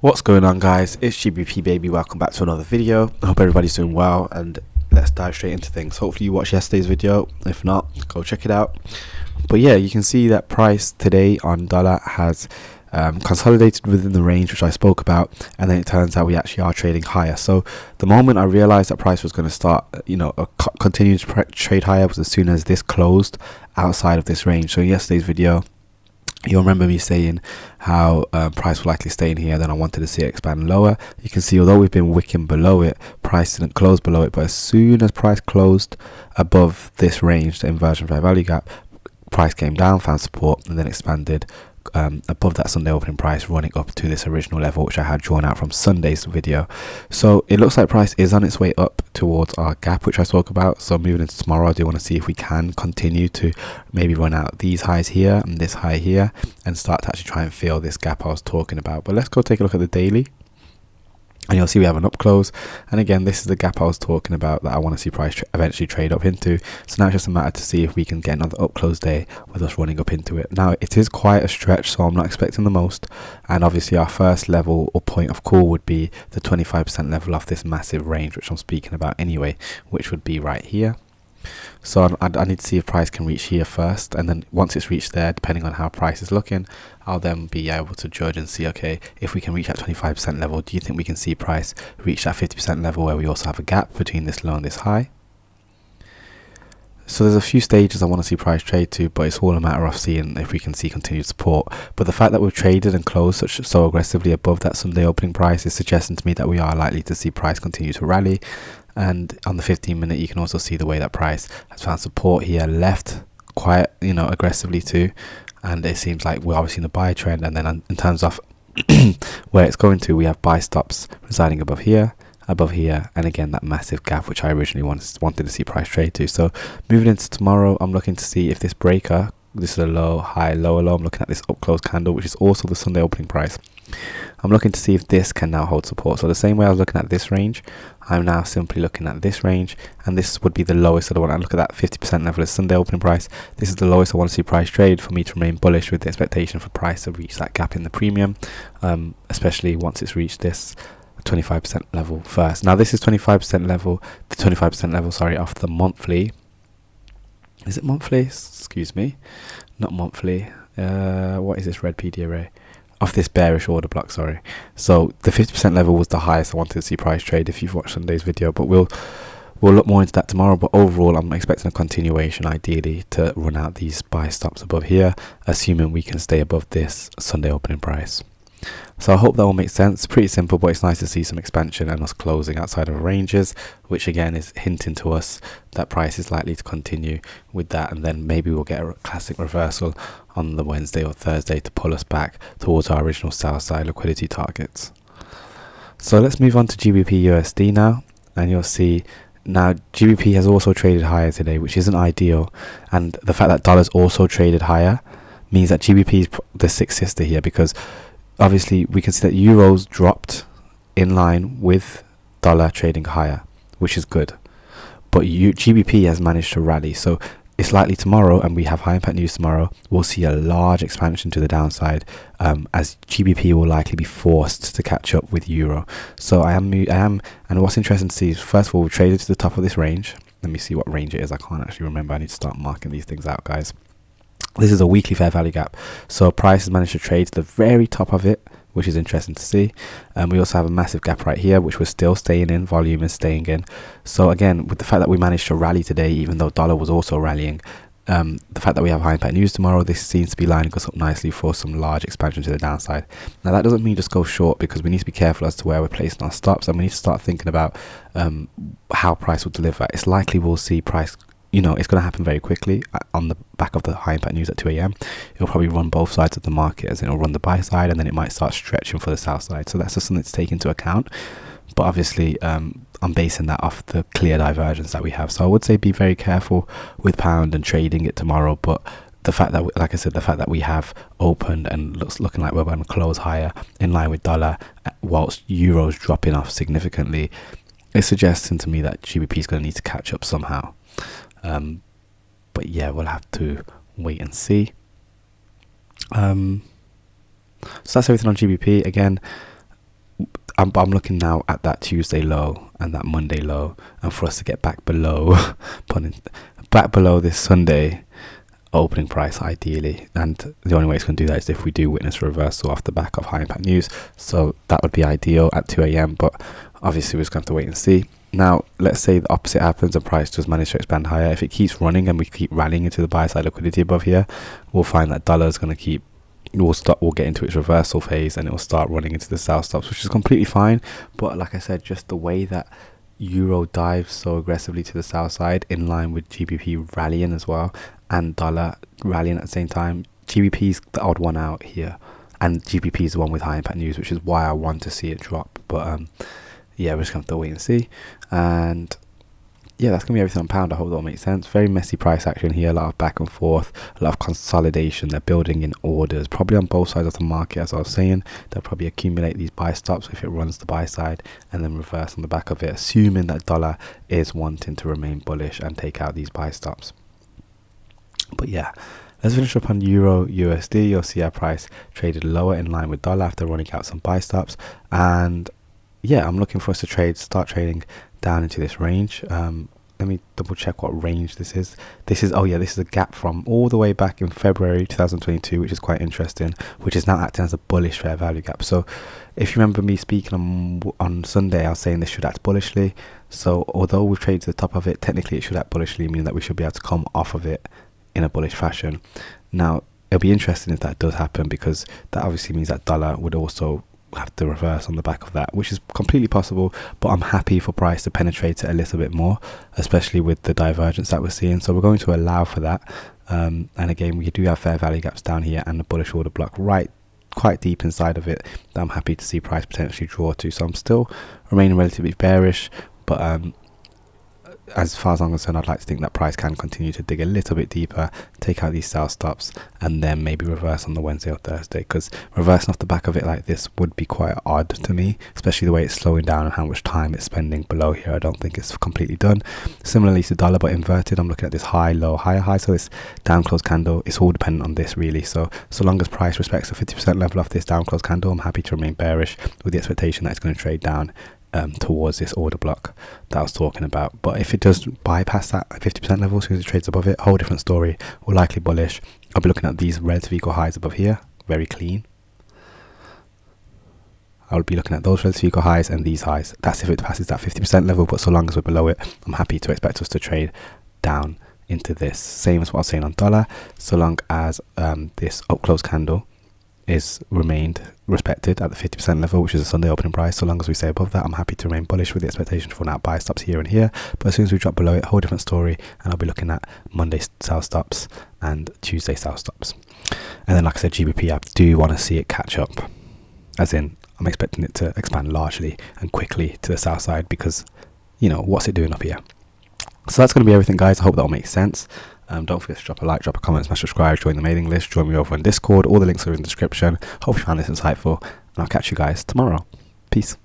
What's going on, guys? It's GBP baby. Welcome back to another video. I hope everybody's doing well, and let's dive straight into things. Hopefully you watched yesterday's video. If not, go check it out. But yeah, you can see that price today on dollar has consolidated within the range which I spoke about, and then it turns out we actually are trading higher. So the moment I realized that price was going to start continue to trade higher was as soon as this closed outside of this range. So in yesterday's video, you'll remember me saying how price will likely stay in here, then I wanted to see it expand lower. You can see although we've been wicking below it, price didn't close below it, but as soon as price closed above this range, the inversion fair value gap, price came down, found support, and then expanded above that Sunday opening price, running up to this original level which I had drawn out from Sunday's video. So it looks like price is on its way up towards our gap which I spoke about. So moving into tomorrow, I do want to see if we can continue to maybe run out these highs here and this high here and start to actually try and fill this gap I was talking about. But let's go take a look at the daily, and you'll see we have an up close, and again this is the gap I was talking about that I want to see price eventually trade up into. So now it's just a matter to see if we can get another up close day with us running up into it. Now it is quite a stretch, so I'm not expecting the most, and obviously our first level or point of call would be the 25% level off this massive range which I'm speaking about anyway, which would be right here. So I need to see if price can reach here first, and then once it's reached there, depending on how price is looking, I'll then be able to judge and see, okay, if we can reach that 25% level, do you think we can see price reach that 50% level where we also have a gap between this low and this high? So there's a few stages I want to see price trade to, but it's all a matter of seeing if we can see continued support. But the fact that we've traded and closed so aggressively above that Sunday opening price is suggesting to me that we are likely to see price continue to rally. And on the 15-minute, you can also see the way that price has found support here, left quite aggressively too, and it seems like we're obviously in a buy trend. And then in terms of where it's going to, we have buy stops residing above here, and again that massive gap which I originally wanted to see price trade to. So moving into tomorrow, I'm looking to see if this breaker, this is a low, high, lower low, I'm looking at this up close candle which is also the Sunday opening price. I'm looking to see if this can now hold support. So the same way I was looking at this range, I'm now simply looking at this range, and this would be the lowest that I want to look at. That 50% level is Sunday opening price. This is the lowest I want to see price trade for me to remain bullish, with the expectation for price to reach that gap in the premium, especially once it's reached this 25% level first. Now this is 25% level, the 25% level, sorry, off the monthly. Is it monthly? Excuse me, not monthly. What is this red PD array? Off this bearish order block, sorry. So the 50% level was the highest I wanted to see price trade if you've watched Sunday's video, but we'll look more into that tomorrow. But overall, I'm expecting a continuation, ideally, to run out these buy stops above here, assuming we can stay above this Sunday opening price. So I hope that all makes sense. Pretty simple, but it's nice to see some expansion and us closing outside of ranges, which again is hinting to us that price is likely to continue with that, and then maybe we'll get a classic reversal on the Wednesday or Thursday to pull us back towards our original sell side liquidity targets. So let's move on to GBP USD now, and you'll see now GBP has also traded higher today, which isn't ideal, and the fact that dollars also traded higher means that GBP is the sixth sister here, because obviously we can see that euros dropped in line with dollar trading higher, which is good, but GBP has managed to rally. So it's likely tomorrow, and we have high impact news tomorrow, we'll see a large expansion to the downside, as GBP will likely be forced to catch up with euro. So I am, and what's interesting to see is, first of all, we traded to the top of this range. Let me see what range it is. I can't actually remember. I need to start marking these things out, guys. This is a weekly fair value gap, so price has managed to trade to the very top of it, which is interesting to see. And we also have a massive gap right here, which we're still staying in, volume is staying in. So again, with the fact that we managed to rally today, even though dollar was also rallying, the fact that we have high impact news tomorrow, this seems to be lining us up nicely for some large expansion to the downside. Now that doesn't mean just go short, because we need to be careful as to where we're placing our stops, and we need to start thinking about how price will deliver. It's likely we'll see price, it's going to happen very quickly on the back of the high impact news at 2 a.m. It'll probably run both sides of the market, as it'll run the buy side, and then it might start stretching for the sell side. So that's just something to take into account. But obviously, I'm basing that off the clear divergence that we have. So I would say be very careful with pound and trading it tomorrow. But the fact that, like I said, the fact that we have opened and looking like we're going to close higher in line with dollar, whilst euros dropping off significantly, it's suggesting to me that GBP is going to need to catch up somehow. But yeah, we'll have to wait and see. So that's everything on GBP. Again, I'm looking now at that Tuesday low and that Monday low, and for us to get back below back below this Sunday opening price ideally, and the only way it's going to do that is if we do witness a reversal off the back of high impact news. So that would be ideal at 2 a.m, but obviously we're just going to have to wait and see. Now let's say the opposite happens and price does manage to expand higher. If it keeps running and we keep rallying into the buy side liquidity above here, we'll find that dollar is going to keep, we'll get into its reversal phase and it will start running into the sell stops, which is completely fine. But like I said, just the way that euro dives so aggressively to the south side in line with GBP rallying as well, and dollar rallying at the same time, GBP is the odd one out here, and GBP is the one with high impact news, which is why I want to see it drop. But yeah, we're just going to have to wait and see. And yeah, that's going to be everything on pound. I hope that will make sense. Very messy price action here, a lot of back and forth, a lot of consolidation. They're building in orders, probably on both sides of the market. As I was saying, they'll probably accumulate these buy stops if it runs the buy side and then reverse on the back of it, assuming that dollar is wanting to remain bullish and take out these buy stops. But yeah, let's finish up on Euro USD. You'll see our price traded lower in line with dollar after running out some buy stops. And yeah, I'm looking for us to start trading down into this range. Let me double check what range this is. This is a gap from all the way back in February 2022, which is quite interesting, which is now acting as a bullish fair value gap. So if you remember me speaking on Sunday, I was saying this should act bullishly. So although we've traded to the top of it, technically it should act bullishly, meaning that we should be able to come off of it in a bullish fashion. Now it'll be interesting if that does happen, because that obviously means that dollar would also have to reverse on the back of that, which is completely possible. But I'm happy for price to penetrate it a little bit more, especially with the divergence that we're seeing. So we're going to allow for that. And again, we do have fair value gaps down here and the bullish order block right quite deep inside of it that I'm happy to see price potentially draw to. So I'm still remaining relatively bearish, but as far as I'm concerned, I'd like to think that price can continue to dig a little bit deeper, take out these sell stops, and then maybe reverse on the Wednesday or Thursday, because reversing off the back of it like this would be quite odd to me, especially the way it's slowing down and how much time it's spending below here. I don't think it's completely done. Similarly to dollar, but inverted, I'm looking at this high, low, higher high, so this down close candle, it's all dependent on this really. So long as price respects the 50% level off this down close candle, I'm happy to remain bearish with the expectation that it's going to trade down towards this order block that I was talking about. But if it does bypass that 50% level, as soon as it trades above it, whole different story. We're likely bullish. I'll be looking at these relative equal highs above here, very clean. I'll be looking at those relative equal highs and these highs. That's if it passes that 50% level, but so long as we're below it, I'm happy to expect us to trade down into this. Same as what I was saying on dollar, so long as this up close candle is remained respected at the 50% level, which is a Sunday opening price. So long as we stay above that, I'm happy to remain bullish with the expectation for now buy stops here and here. But as soon as we drop below it, whole different story, and I'll be looking at Monday sell stops and Tuesday sell stops. And then, like I said, GBP, I do want to see it catch up, as in I'm expecting it to expand largely and quickly to the south side, because you know what's it doing up here. So that's going to be everything, guys. I hope that will make sense. Don't forget to drop a like, drop a comment, smash subscribe, join the mailing list, join me over on Discord. All the links are in the description. Hope you found this insightful, and I'll catch you guys tomorrow. Peace.